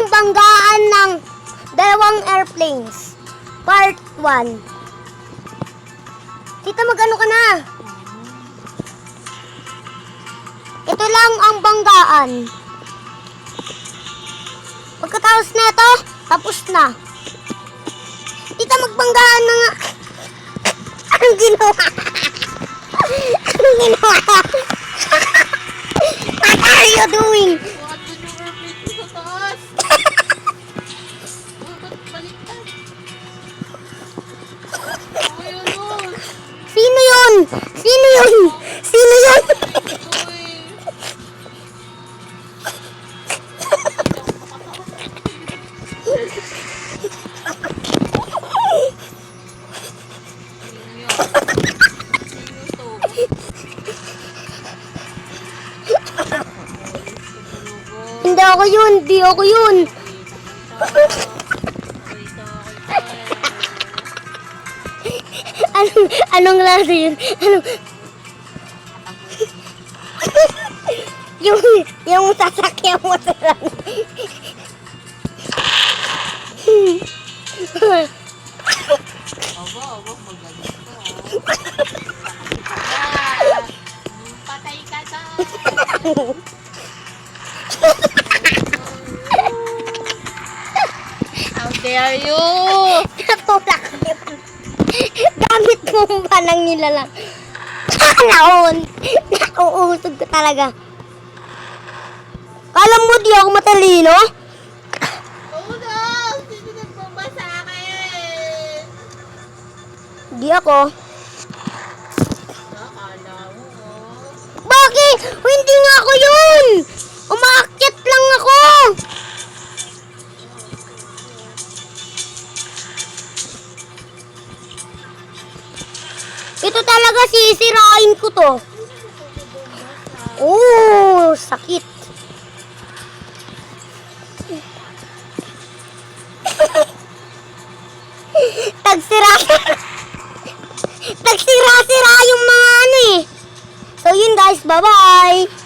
ang banggaan ng dalawang airplanes. Part 1. Tita, mag-ano ka na? Ito lang ang banggaan. Pagkatapos nito, tapos na. Tita, magbanggaan na nga. Anong ginawa? Anong ginawa? What are you doing? Bakit yung airplane ko sa taas? Bakit baliktad? Uy, ano? Sino yun? Sino yun? Sino yun? Uy. Sino to? Hindi ako yun. Hindi ako yun. Anong lasa yun? Yung sasakyan mo sa lang. Aba, magaling to. Patay ka na. How dare you? Natulak yun. Gamit mo ba nang nilalang? Naon. Nauusog ko talaga. Kala mo di ako matalino? Oh no! Sino nagbomba sa akin? Di ako. Akala mo, oh. Bakit? Hindi nga ako yun! Umaakyat lang ako! Ito talaga sisirain ko to. Oh, sakit. Tagsira-sira yung mga ano eh. So yun guys, bye-bye!